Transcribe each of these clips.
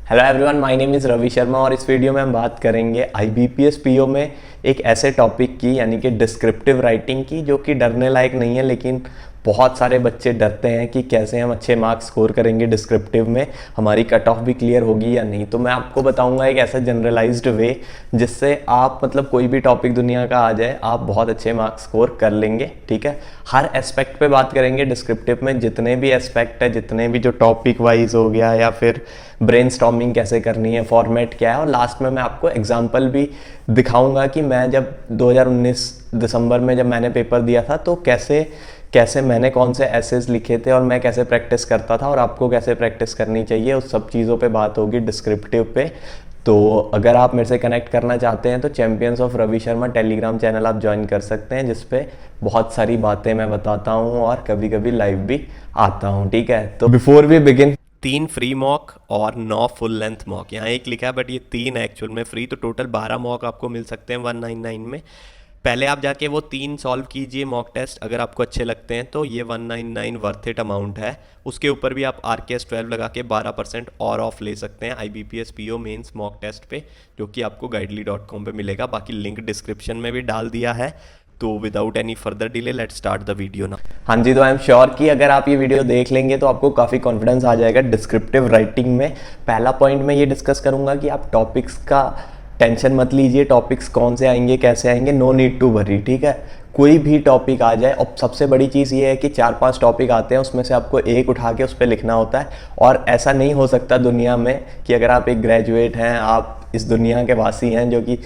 Hello everyone, my name is Ravi Sharma और इस video में हम बात करेंगे आईबीपीएस पीओ में एक ऐसे टॉपिक की यानी कि डिस्क्रिप्टिव राइटिंग की, जो कि डरने लायक नहीं है। लेकिन बहुत सारे बच्चे डरते हैं कि कैसे हम अच्छे मार्क्स स्कोर करेंगे डिस्क्रिप्टिव में, हमारी कट ऑफ भी क्लियर होगी या नहीं। तो मैं आपको बताऊंगा एक ऐसा जनरलाइज्ड वे जिससे आप मतलब कोई भी टॉपिक दुनिया का आ जाए आप बहुत अच्छे मार्क्स स्कोर कर लेंगे। ठीक है, हर एस्पेक्ट पे बात करेंगे डिस्क्रिप्टिव में, जितने भी एस्पेक्ट है, जितने भी जो टॉपिक वाइज हो गया या फिर ब्रेनस्टॉर्मिंग कैसे करनी है, फॉर्मेट क्या है, और लास्ट में मैं आपको एग्जांपल भी दिखाऊंगा कि मैं जब 2019 दिसंबर में जब मैंने पेपर दिया था तो कैसे कैसे मैंने कौन से एसेस लिखे थे और मैं कैसे प्रैक्टिस करता था और आपको कैसे प्रैक्टिस करनी चाहिए, उस सब चीज़ों पे बात होगी डिस्क्रिप्टिव पे। तो अगर आप मेरे से कनेक्ट करना चाहते हैं तो champions of Ravi Sharma Telegram channel आप ज्वाइन कर सकते हैं, जिस पे बहुत सारी बातें मैं बताता हूँ और कभी कभी लाइव भी आता हूँ। ठीक है, तो before we begin, 3 free mock और 9 फुल लेंथ मॉक, यहाँ एक लिखा है बट ये 3 एक्चुअल में फ्री, तो टोटल 12 मॉक आपको मिल सकते हैं 199 में। पहले आप जाके वो 3 सॉल्व कीजिए मॉक टेस्ट, अगर आपको अच्छे लगते हैं तो ये 199 वर्थ इट अमाउंट है। उसके ऊपर भी आप RKS 12 लगा के 12% और ऑफ ले सकते हैं IBPS PO mains mock test पे, जो कि आपको guidely.com पे मिलेगा। बाकी लिंक डिस्क्रिप्शन में भी डाल दिया है। तो without any further delay let start the video ना। हाँ जी, तो आई एम श्योर कि अगर आप ये वीडियो देख लेंगे तो आपको काफ़ी कॉन्फिडेंस आ जाएगा डिस्क्रिप्टिव राइटिंग में। पहला पॉइंट मैं ये डिस्कस करूंगा कि आप टॉपिक्स का टेंशन मत लीजिए, टॉपिक्स कौन से आएंगे कैसे आएंगे, नो नीड टू वरी। ठीक है, कोई भी टॉपिक आ जाए। और सबसे बड़ी चीज़ ये है कि 4-5 टॉपिक आते हैं, उसमें से आपको एक उठा के उस पर लिखना होता है। और ऐसा नहीं हो सकता दुनिया में कि अगर आप एक ग्रेजुएट हैं, आप इस दुनिया के वासी हैं जो कि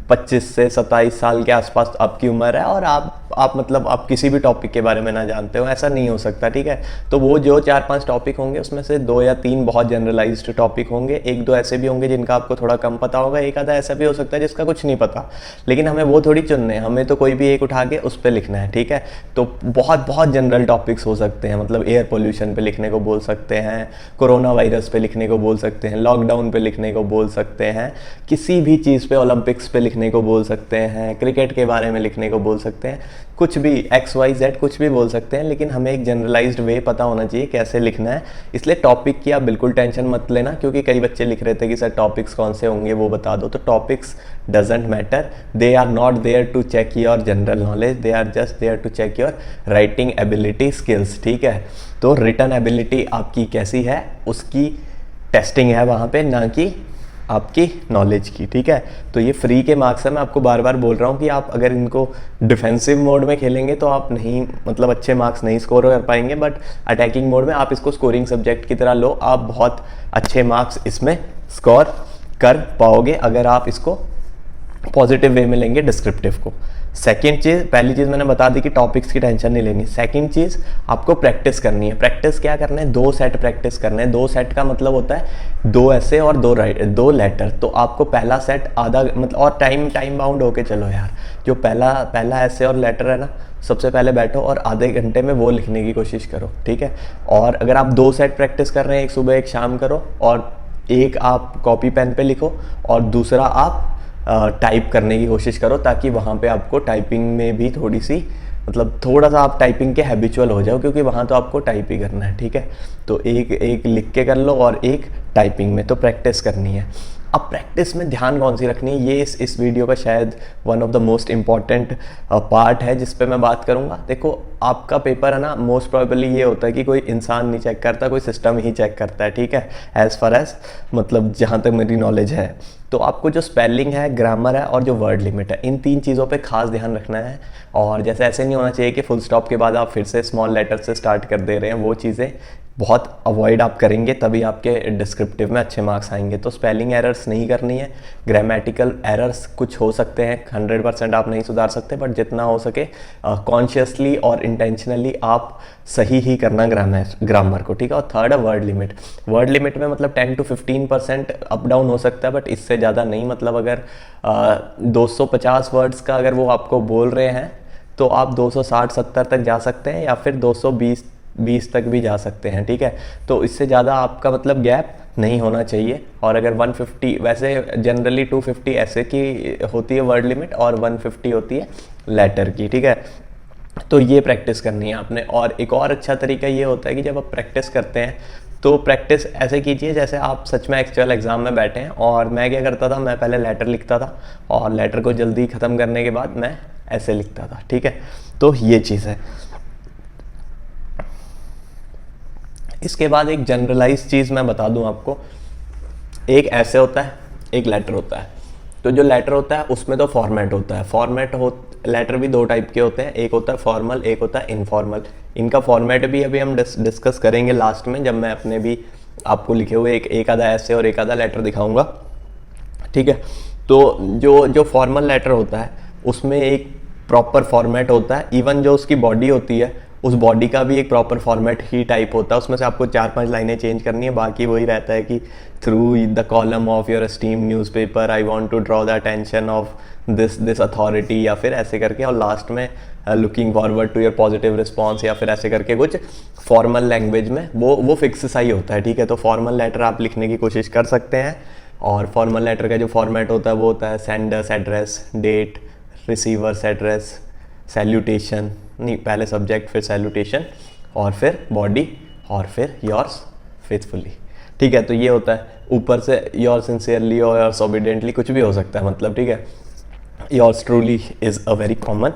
25 से 27 साल के आसपास आपकी उम्र है और आप मतलब आप किसी भी टॉपिक के बारे में ना जानते हो, ऐसा नहीं हो सकता। ठीक है, तो वो जो 4-5 टॉपिक होंगे उसमें से 2 या 3 बहुत जनरलाइज्ड टॉपिक होंगे, 1-2 ऐसे भी होंगे जिनका आपको थोड़ा कम पता होगा, एक आधा ऐसा भी हो सकता है जिसका कुछ नहीं पता। लेकिन हमें वो थोड़ी चुनने हैं, हमें तो कोई भी एक उठा के उस पर लिखना है। ठीक है, तो बहुत बहुत जनरल टॉपिक्स हो सकते हैं, मतलब एयर पोल्यूशन पे लिखने को बोल सकते हैं, कोरोना वायरस पे लिखने को बोल सकते हैं, लॉकडाउन पे लिखने को बोल सकते हैं, किसी भी चीज़ पे, ओलंपिक्स पे लिखने को बोल सकते हैं, क्रिकेट के बारे में लिखने को बोल सकते हैं, कुछ भी XYZ कुछ भी बोल सकते हैं। लेकिन हमें एक जनरलाइज्ड वे पता होना चाहिए कैसे लिखना है। इसलिए टॉपिक की आप बिल्कुल टेंशन मत लेना, क्योंकि कई बच्चे लिख रहे थे कि सर टॉपिक्स कौन से होंगे वो बता दो। तो topics doesn't matter, they are not there to check your general knowledge, they are just there to check your writing ability skills. ठीक है, तो रिटन एबिलिटी आपकी कैसी है उसकी टेस्टिंग है वहाँ पे, ना कि आपकी नॉलेज की। ठीक है, तो ये फ्री के मार्क्स है। मैं आपको बार बार बोल रहा हूँ कि आप अगर इनको डिफेंसिव मोड में खेलेंगे तो आप नहीं मतलब अच्छे मार्क्स नहीं स्कोर कर पाएंगे, बट अटैकिंग मोड में आप इसको स्कोरिंग सब्जेक्ट की तरह लो, आप बहुत अच्छे मार्क्स इसमें स्कोर कर पाओगे अगर आप इसको पॉजिटिव वे में लेंगे डिस्क्रिप्टिव को। सेकंड चीज़, पहली चीज़ मैंने बता दी कि टॉपिक्स की टेंशन नहीं लेनी। सेकंड चीज़, आपको प्रैक्टिस करनी है। प्रैक्टिस क्या करना है? 2 सेट प्रैक्टिस करने हैं। 2 सेट का मतलब होता है 2 ऐसे और 2 लेटर। तो आपको पहला सेट आधा मतलब, और टाइम बाउंड होके चलो यार, जो पहला ऐसे और लेटर है ना, सबसे पहले बैठो और आधे घंटे में वो लिखने की कोशिश करो। ठीक है, और अगर आप 2 सेट प्रैक्टिस कर रहे हैं, एक सुबह एक शाम करो, और एक आप कॉपी पेन पे लिखो और दूसरा आप टाइप करने की कोशिश करो, ताकि वहाँ पे आपको टाइपिंग में भी थोड़ी सी मतलब थोड़ा सा आप टाइपिंग के हैबिचुअल हो जाओ, क्योंकि वहाँ तो आपको टाइप ही करना है। ठीक है, तो एक लिख के कर लो और एक टाइपिंग में, तो प्रैक्टिस करनी है। अब प्रैक्टिस में ध्यान कौन सी रखनी है, ये इस वीडियो का शायद one of the most important part है जिस पे मैं बात करूँगा। देखो, आपका पेपर है ना, मोस्ट प्रोबेबली ये होता है कि कोई इंसान नहीं चेक करता, कोई सिस्टम ही चेक करता है। ठीक है, एज़ फार एज मतलब जहाँ तक मेरी नॉलेज है, तो आपको जो स्पेलिंग है, ग्रामर है और जो वर्ड लिमिट है, इन 3 चीज़ों पे खास ध्यान रखना है। और जैसे ऐसे नहीं होना चाहिए कि फुल स्टॉप के बाद आप फिर से स्मॉल लेटर से स्टार्ट कर दे रहे हैं, वो चीज़ें बहुत अवॉइड आप करेंगे, तभी आपके डिस्क्रिप्टिव में अच्छे मार्क्स आएंगे। तो स्पेलिंग एरर्स नहीं करनी है, ग्रामेटिकल एरर्स कुछ हो सकते हैं, 100% आप नहीं सुधार सकते, बट जितना हो सके कॉन्शियसली और इंटेंशनली आप सही ही करना ग्रामर को। ठीक है, और थर्ड है वर्ड लिमिट। वर्ड लिमिट में मतलब 10 to 15% अप डाउन हो सकता है, बट इससे ज़्यादा नहीं। मतलब अगर 250 वर्ड्स का अगर वो आपको बोल रहे हैं तो आप 260-70 तक जा सकते हैं, या फिर 220 तक भी जा सकते हैं। ठीक है, तो इससे ज़्यादा आपका मतलब गैप नहीं होना चाहिए। और अगर 150, वैसे जनरली 250 ऐसे की होती है वर्ड लिमिट और 150 होती है लेटर की। ठीक है, तो ये प्रैक्टिस करनी है आपने। और एक और अच्छा तरीका ये होता है कि जब आप प्रैक्टिस करते हैं तो प्रैक्टिस ऐसे कीजिए जैसे आप सच में एक्चुअल एग्ज़ाम में बैठे हैं। और मैं क्या करता था, मैं पहले लेटर लिखता था और लेटर को जल्दी ख़त्म करने के बाद मैं ऐसे लिखता था, ठीक है। तो ये चीज़ है। इसके बाद एक जनरलाइज चीज़ मैं बता दूं आपको, एक ऐसे होता है, एक लेटर होता है। तो जो लेटर होता है उसमें तो फॉर्मेट होता है। लेटर भी दो टाइप के होते हैं, एक होता है फॉर्मल, एक होता है इनफॉर्मल। इनका फॉर्मेट भी अभी हम डिस्कस करेंगे लास्ट में, जब मैं अपने भी आपको लिखे हुए एक आधा ऐसे और एक आधा लेटर दिखाऊंगा, ठीक है। तो जो फॉर्मल लेटर होता है उसमें एक प्रॉपर फॉर्मेट होता है। इवन जो उसकी बॉडी होती है उस बॉडी का भी एक प्रॉपर फॉर्मेट ही टाइप होता है। उसमें से आपको 4-5 लाइनें चेंज करनी है, बाकी वही रहता है कि through the column of your esteemed newspaper I want to draw the attention of this authority, या फिर ऐसे करके, और लास्ट में looking forward to your positive response, या फिर ऐसे करके कुछ फॉर्मल लैंग्वेज में वो फिक्स सा ही होता है, ठीक है। तो फॉर्मल लेटर आप लिखने की कोशिश कर सकते हैं। और फॉर्मल लेटर का जो फॉर्मेट होता है वो होता है sender's address, date, receiver's address, salutation, नहीं पहले सब्जेक्ट फिर सैल्यूटेशन और फिर बॉडी और फिर योर्स फेथफुली, ठीक है। तो ये होता है। ऊपर से योर सिंसियरली और योर्स ओबीडियंटली कुछ भी हो सकता है, मतलब, ठीक है। Yours truly is a very common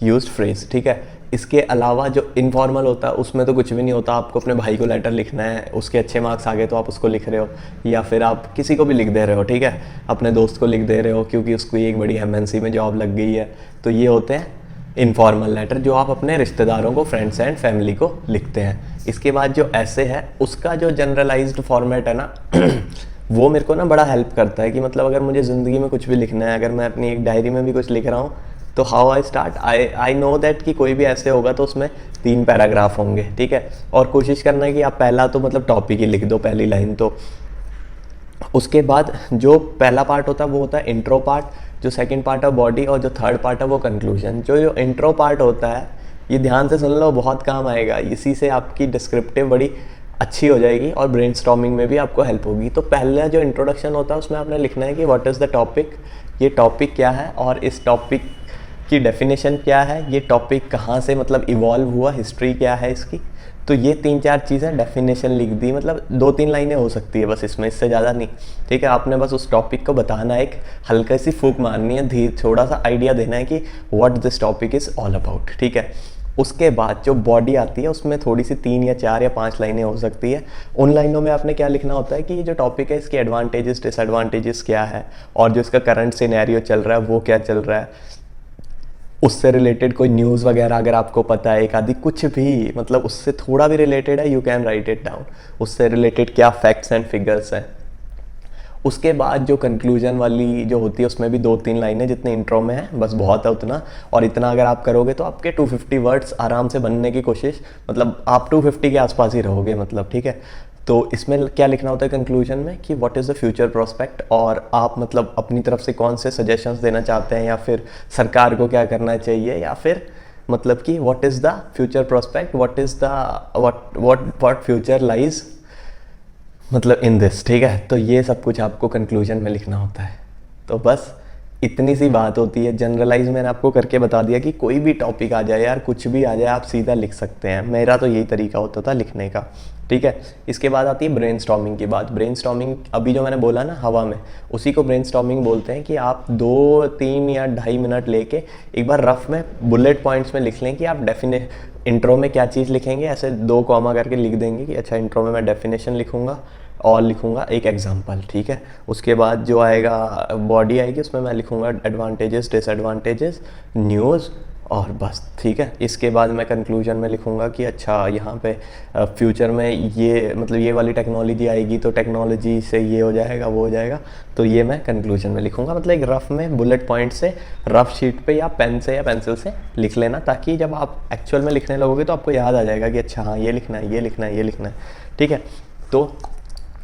used phrase, ठीक है। इसके अलावा जो इनफॉर्मल होता है उसमें तो कुछ भी नहीं होता। आपको अपने भाई को लेटर लिखना है, उसके अच्छे मार्क्स आ गए तो आप उसको लिख रहे हो, या फिर आप किसी को भी लिख दे रहे हो, ठीक है। अपने दोस्त को लिख दे रहे हो क्योंकि उसको एक बड़ी MNC में जॉब लग गई है। तो ये होते हैं इनफॉर्मल लेटर जो आप अपने रिश्तेदारों को, फ्रेंड्स एंड फैमिली को लिखते हैं। इसके बाद जो ऐसे है उसका जो जनरलाइज्ड फॉर्मेट है ना वो मेरे को ना बड़ा हेल्प करता है कि मतलब अगर मुझे ज़िंदगी में कुछ भी लिखना है, अगर मैं अपनी एक डायरी में भी कुछ लिख रहा हूँ, तो how I start, I know that कि कोई भी ऐसे होगा तो उसमें 3 पैराग्राफ होंगे, ठीक है। और कोशिश करना है कि आप पहला तो मतलब टॉपिक ही लिख दो, पहली लाइन। तो उसके बाद जो पहला पार्ट होता है वो होता है इंट्रो पार्ट, जो सेकंड पार्ट है बॉडी, और जो थर्ड पार्ट है वो कंक्लूजन। जो इंट्रो पार्ट होता है ये ध्यान से सुन लो, बहुत काम आएगा। इसी से आपकी डिस्क्रिप्टिव बड़ी अच्छी हो जाएगी और ब्रेनस्टॉर्मिंग में भी आपको हेल्प होगी। तो पहला जो इंट्रोडक्शन होता है उसमें आपने लिखना है कि व्हाट इज़ द टॉपिक, ये टॉपिक क्या है और इस टॉपिक की डेफिनेशन क्या है, ये टॉपिक कहाँ से मतलब इवॉल्व हुआ, हिस्ट्री क्या है इसकी। तो ये 3-4 चीज़ें डेफिनेशन लिख दी, मतलब 2-3 लाइनें हो सकती है बस इसमें, इससे ज़्यादा नहीं, ठीक है। आपने बस उस टॉपिक को बताना है, एक हल्का सी फूक मारनी है, थोड़ा सा आइडिया देना है कि what this topic is all about, ठीक है। उसके बाद जो बॉडी आती है उसमें थोड़ी सी 3 या 4 या 5 लाइनें हो सकती है। उन लाइनों में आपने क्या लिखना होता है कि ये जो टॉपिक है इसके एडवांटेजेस डिसएडवांटेजेस क्या है, और जो इसका करंट सिनेरियो चल रहा है वो क्या चल रहा है, उससे रिलेटेड कोई न्यूज़ वगैरह अगर आपको पता है, एक आदि कुछ भी, मतलब उससे थोड़ा भी रिलेटेड है, you can write it down. उससे रिलेटेड क्या फैक्ट्स एंड फिगर्स हैं। उसके बाद जो कंक्लूजन वाली जो होती है उसमें भी 2-3 लाइनें जितने इंट्रो में है, बस बहुत है उतना। और इतना अगर आप करोगे तो आपके 250 वर्ड्स आराम से बनने की कोशिश, मतलब आप 250 के आसपास ही रहोगे, मतलब, ठीक है। तो इसमें क्या लिखना होता है कंक्लूजन में कि what is the future prospect, और आप मतलब अपनी तरफ से कौन से सजेशंस देना चाहते हैं, या फिर सरकार को क्या करना चाहिए, या फिर मतलब कि what is the future prospect, what is the what future lies मतलब इन दिस, ठीक है। तो ये सब कुछ आपको कंक्लूजन में लिखना होता है। तो बस इतनी सी बात होती है। जनरलाइज मैंने आपको करके बता दिया कि कोई भी टॉपिक आ जाए यार, कुछ भी आ जाए, आप सीधा लिख सकते हैं। मेरा तो यही तरीका होता था लिखने का, ठीक है। इसके बाद आती है ब्रेनस्टॉर्मिंग की बात। ब्रेनस्टॉर्मिंग अभी जो मैंने बोला ना हवा में, उसी को ब्रेनस्टॉर्मिंग बोलते हैं। कि आप 2-3 या 2.5 मिनट लेके एक बार रफ में बुलेट पॉइंट्स में लिख लें कि आप इंट्रो में क्या चीज़ लिखेंगे, ऐसे 2 कॉमा करके लिख देंगे कि अच्छा इंट्रो में मैं डेफिनेशन लिखूंगा और लिखूंगा एक एग्जांपल, ठीक है। उसके बाद जो आएगा बॉडी आएगी, उसमें मैं लिखूंगा एडवांटेजेस डिसएडवांटेजेस न्यूज़, और बस, ठीक है। इसके बाद मैं कंक्लूजन में लिखूंगा कि अच्छा यहाँ पे फ्यूचर में ये मतलब ये वाली टेक्नोलॉजी आएगी तो टेक्नोलॉजी से ये हो जाएगा वो हो जाएगा। तो ये मैं कंक्लूजन में लिखूंगा, मतलब एक रफ में बुलेट पॉइंट से रफ शीट पे या पेन से या पेंसिल से लिख लेना, ताकि जब आप एक्चुअल में लिखने लगोगे तो आपको याद आ जाएगा कि अच्छा हाँ ये लिखना है, ये लिखना है, ये लिखना है, ठीक है। तो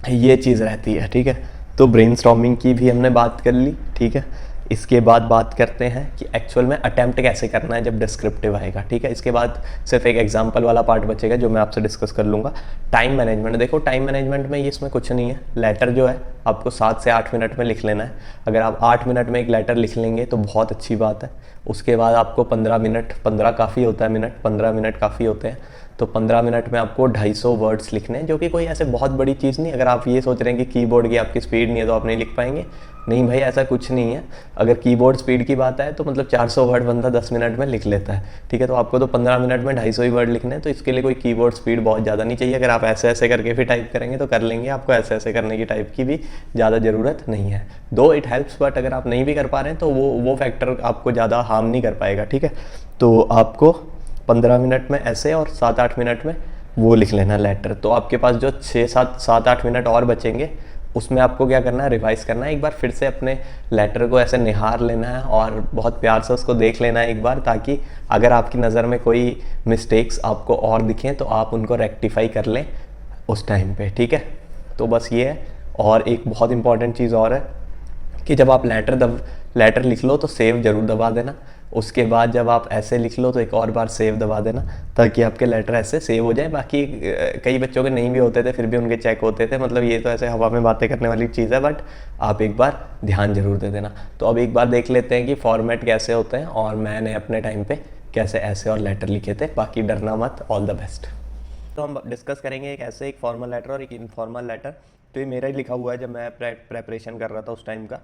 ये चीज़ रहती है, ठीक है। तो ब्रेनस्टॉर्मिंग की भी हमने बात कर ली, ठीक है। इसके बाद बात करते हैं कि एक्चुअल में अटेम्प्ट कैसे करना है जब डिस्क्रिप्टिव आएगा, ठीक है। इसके बाद सिर्फ एक एग्जांपल वाला पार्ट बचेगा जो मैं आपसे डिस्कस कर लूँगा। टाइम मैनेजमेंट, देखो टाइम मैनेजमेंट में ये इसमें कुछ नहीं है। लेटर जो है आपको 7 से 8 मिनट में लिख लेना है। अगर आप 8 मिनट में एक लेटर लिख लेंगे तो बहुत अच्छी बात है। उसके बाद आपको 15 मिनट, 15 काफ़ी होता है मिनट, 15 मिनट काफ़ी होते हैं। तो 15 मिनट में आपको 250 वर्ड्स लिखने हैं, जो कि कोई ऐसे बहुत बड़ी चीज़ नहीं। अगर आप ये सोच रहे हैं कि कीबोर्ड की आपकी स्पीड नहीं है तो आप नहीं लिख पाएंगे, नहीं भाई, ऐसा कुछ नहीं है। अगर कीबोर्ड स्पीड की बात है तो मतलब 400 वर्ड बंदा 10 मिनट में लिख लेता है, ठीक है। तो आपको तो 15 मिनट में 250 ही वर्ड लिखने हैं, तो इसके लिए कोई कीबोर्ड स्पीड बहुत ज़्यादा नहीं चाहिए। अगर आप ऐसे ऐसे करके भी टाइप करेंगे तो कर लेंगे, आपको ऐसे ऐसे करने की टाइप की भी ज़्यादा ज़रूरत नहीं है। दो इट हेल्प्स, बट अगर आप नहीं भी कर पा रहे हैं तो वो फैक्टर आपको ज़्यादा हार्म नहीं कर पाएगा, ठीक है। तो आपको 15 मिनट में ऐसे और 7-8 मिनट में वो लिख लेना लेटर। तो आपके पास जो 7-8 मिनट और बचेंगे, उसमें आपको क्या करना है, रिवाइज करना है एक बार फिर से, अपने लेटर को ऐसे निहार लेना है और बहुत प्यार से उसको देख लेना है एक बार, ताकि अगर आपकी नज़र में कोई मिस्टेक्स आपको और दिखें तो आप उनको रेक्टिफाई कर लें उस टाइम पे, ठीक है। तो बस ये है। और एक बहुत इंपॉर्टेंट चीज़ और है कि जब आप लेटर लिख लो तो सेव ज़रूर दबा देना। उसके बाद जब आप ऐसे लिख लो तो एक और बार सेव दबा देना, ताकि आपके लेटर ऐसे सेव हो जाए। बाकी कई बच्चों के नहीं भी होते थे, फिर भी उनके चेक होते थे। मतलब ये तो ऐसे हवा में बातें करने वाली चीज़ है, बट आप एक बार ध्यान जरूर दे देना। तो अब एक बार देख लेते हैं कि फॉर्मेट कैसे होते हैं और मैंने अपने टाइम पे कैसे ऐसे और लेटर लिखे थे। बाकी डरना मत, ऑल द बेस्ट। तो हम डिस्कस करेंगे एक ऐसे, एक फॉर्मल लेटर और एक इनफॉर्मल लेटर। तो ये मेरा ही लिखा हुआ है जब मैं प्रेपरेशन कर रहा था उस टाइम का।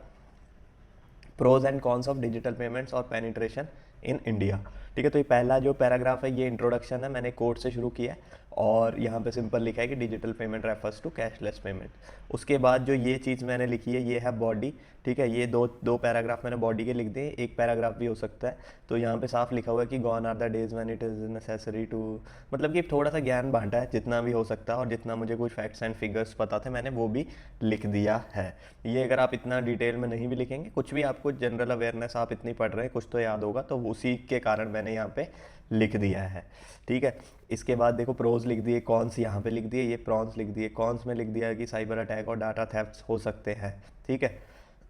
Pros and cons of digital payments और पेनिट्रेशन इन इंडिया, ठीक है। तो ये पहला जो पैराग्राफ है ये इंट्रोडक्शन है, मैंने कोट से शुरू किया है और यहाँ पे सिंपल लिखा है कि digital payment refers to cashless payment. उसके बाद जो ये चीज़ मैंने लिखी है ये है बॉडी, ठीक है। ये दो पैराग्राफ मैंने बॉडी के लिख दिए, एक पैराग्राफ भी हो सकता है। तो यहाँ पे साफ लिखा हुआ है कि gone are the days when it is necessary to, मतलब कि थोड़ा सा ज्ञान बांटा है जितना भी हो सकता है, और जितना मुझे कुछ फैक्ट्स एंड फिगर्स पता थे मैंने वो भी लिख दिया है। ये अगर आप इतना डिटेल में नहीं भी लिखेंगे, कुछ भी आपको जनरल अवेयरनेस आप इतनी पढ़ रहे हैं, कुछ तो याद होगा, तो उसी के कारण मैंने यहाँ पे लिख दिया है, ठीक है। इसके बाद देखो प्रोज लिख दिए, कॉन्स यहाँ पे लिख दिए, ये प्रॉन्स लिख दिए। कॉन्स में लिख दिया कि साइबर अटैक और डाटा थेफ्ट हो सकते हैं, ठीक है।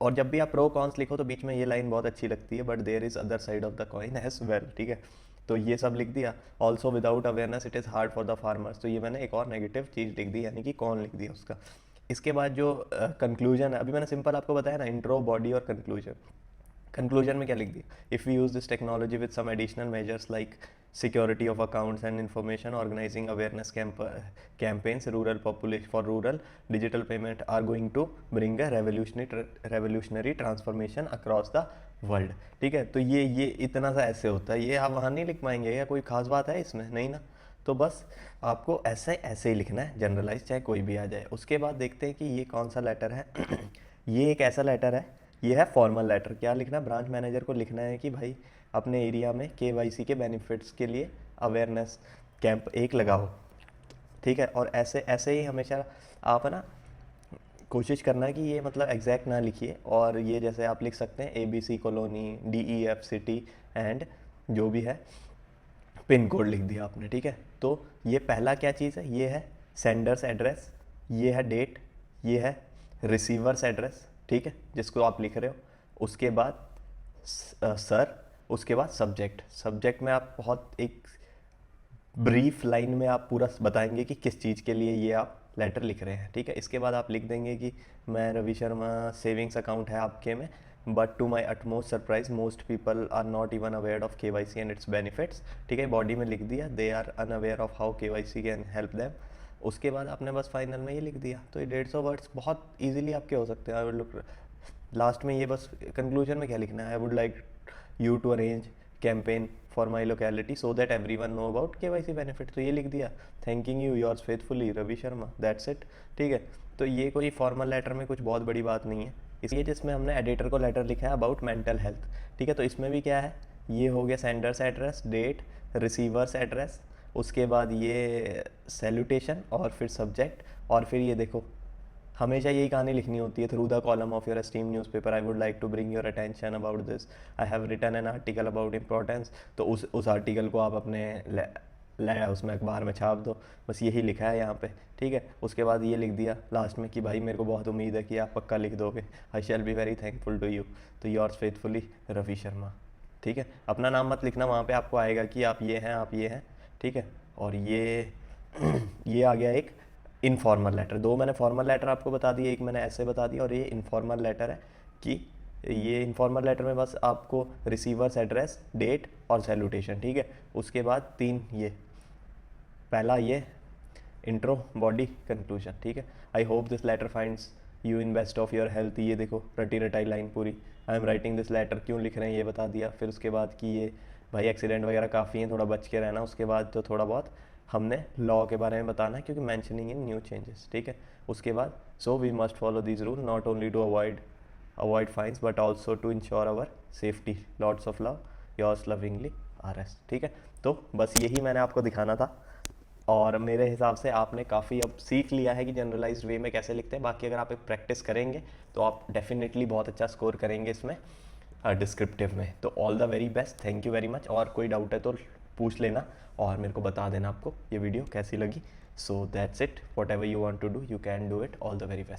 और जब भी आप प्रो कॉन्स लिखो तो बीच में ये लाइन बहुत अच्छी लगती है, but there is other side of the coin as well, ठीक है। तो ये सब लिख दिया। Also without awareness it is hard for the farmers, तो ये मैंने एक और नेगेटिव चीज़ लिख दी, यानी कि कौन लिख दिया उसका। इसके बाद जो कंक्लूजन है, अभी मैंने सिंपल आपको बताया ना, इंट्रो, बॉडी और कंक्लूजन। कंक्लूजन में क्या लिख दिया, if we use this technology with some additional measures like security of accounts and information, organising awareness campaigns, rural population for rural digital payment are going to bring a revolutionary transformation across the world, ठीक है। तो ये इतना सा ऐसे होता है, ये आप वहाँ नहीं लिख पाएंगे, या कोई खास बात है इसमें, नहीं ना। तो बस आपको ऐसे ऐसे ही लिखना है, जनरलाइज चाहे कोई भी आ जाए। उसके बाद देखते हैं कि ये कौन सा लेटर है ये एक ऐसा लेटर है, ये है फॉर्मल लेटर। क्या लिखना है, ब्रांच मैनेजर को लिखना है कि भाई अपने एरिया में KYC के बेनिफिट्स के लिए अवेयरनेस कैंप एक लगाओ, ठीक है। और ऐसे ऐसे ही हमेशा आप है ना कोशिश करना है कि ये मतलब एग्जैक्ट ना लिखिए, और ये जैसे आप लिख सकते हैं ABC colony, DEF city and जो भी है पिन कोड लिख दिया आपने, ठीक है। तो ये पहला क्या चीज़ है, ये है सेंडर्स एड्रेस, ये है डेट, ये है रिसीवर्स एड्रेस, ठीक है, जिसको आप लिख रहे हो। उसके बाद सर, उसके बाद सब्जेक्ट में आप बहुत एक ब्रीफ लाइन में आप पूरा बताएंगे कि किस चीज़ के लिए ये आप लेटर लिख रहे हैं, ठीक है। इसके बाद आप लिख देंगे कि मैं रवि शर्मा, सेविंग्स अकाउंट है आपके में, but to my utmost surprise most people are not even aware of KYC and its benefits, ठीक है। बॉडी में लिख दिया they are unaware of how KYC can help them. उसके बाद आपने बस फाइनल में ये लिख दिया। तो ये 150 वर्ड्स बहुत ईजिली आपके हो सकते हैं। आई वुड लुक लास्ट में ये बस कंक्लूजन में क्या लिखना है, I would like you to arrange campaign for my locality so that everyone know about KYC benefit, तो ये लिख दिया। Thanking you yours faithfully Ravi Sharma, that's it, ठीक है। तो ये कोई फॉर्मल लेटर में कुछ बहुत बड़ी बात नहीं है। इसलिए जिसमें हमने एडिटर को लेटर लिखा है अबाउट मेंटल हेल्थ, ठीक है। तो इसमें भी क्या है, ये हो गया sender's address, date, receiver's address, उसके बाद ये सैल्यूटेशन और फिर सब्जेक्ट, और फिर ये देखो हमेशा यही कहानी लिखनी होती है, through the column of your esteemed newspaper I would like to bring your attention about this, I have written an article about importance. तो उस आर्टिकल को आप अपने ले उसमें अखबार में छाप दो, बस यही लिखा है यहाँ पे, ठीक है। उसके बाद ये लिख दिया लास्ट में कि भाई मेरे को बहुत उम्मीद है कि आप पक्का लिख दोगे, I shall be very thankful to you, तो योर्स फेथफुली रवि शर्मा, ठीक है। अपना नाम मत लिखना, वहाँ पे आपको आएगा कि आप ये हैं, ठीक है। और ये आ गया एक इनफॉर्मल लेटर। दो मैंने फॉर्मल लेटर आपको बता दिए, एक मैंने ऐसे बता दिया, और ये इनफॉर्मल लेटर है कि ये इनफॉर्मल लेटर में बस आपको रिसीवर्स एड्रेस, डेट और सैल्यूटेशन, ठीक है। उसके बाद 3 ये पहला ये इंट्रो, बॉडी, कंक्लूजन, ठीक है। I hope this letter finds you in best of your health. ये देखो रटी रटाई लाइन पूरी, I am writing this letter, क्यों लिख रहे हैं ये बता दिया। फिर उसके बाद कि ये भाई एक्सीडेंट वगैरह काफ़ी हैं, थोड़ा बच के रहना। उसके बाद जो थोड़ा बहुत हमने लॉ के बारे में बताना है, क्योंकि मैंशनिंग इन न्यू चेंजेस, ठीक है। उसके बाद so we must follow this rule not only to avoid fines but also to ensure our safety. Lots of love, yours lovingly RS, ठीक है। तो बस यही मैंने आपको दिखाना था, और मेरे हिसाब से आपने काफ़ी अब सीख लिया है कि जनरलाइज्ड वे में कैसे लिखते हैं। बाकी अगर आप एक प्रैक्टिस करेंगे तो आप डेफिनेटली बहुत अच्छा स्कोर करेंगे इसमें डिस्क्रिप्टिव में। तो all the very best, thank you very much. और कोई डाउट है तो पूछ लेना और मेरे को बता देना आपको ये वीडियो कैसी लगी। So that's it, whatever you want to do you can do it. All the very best.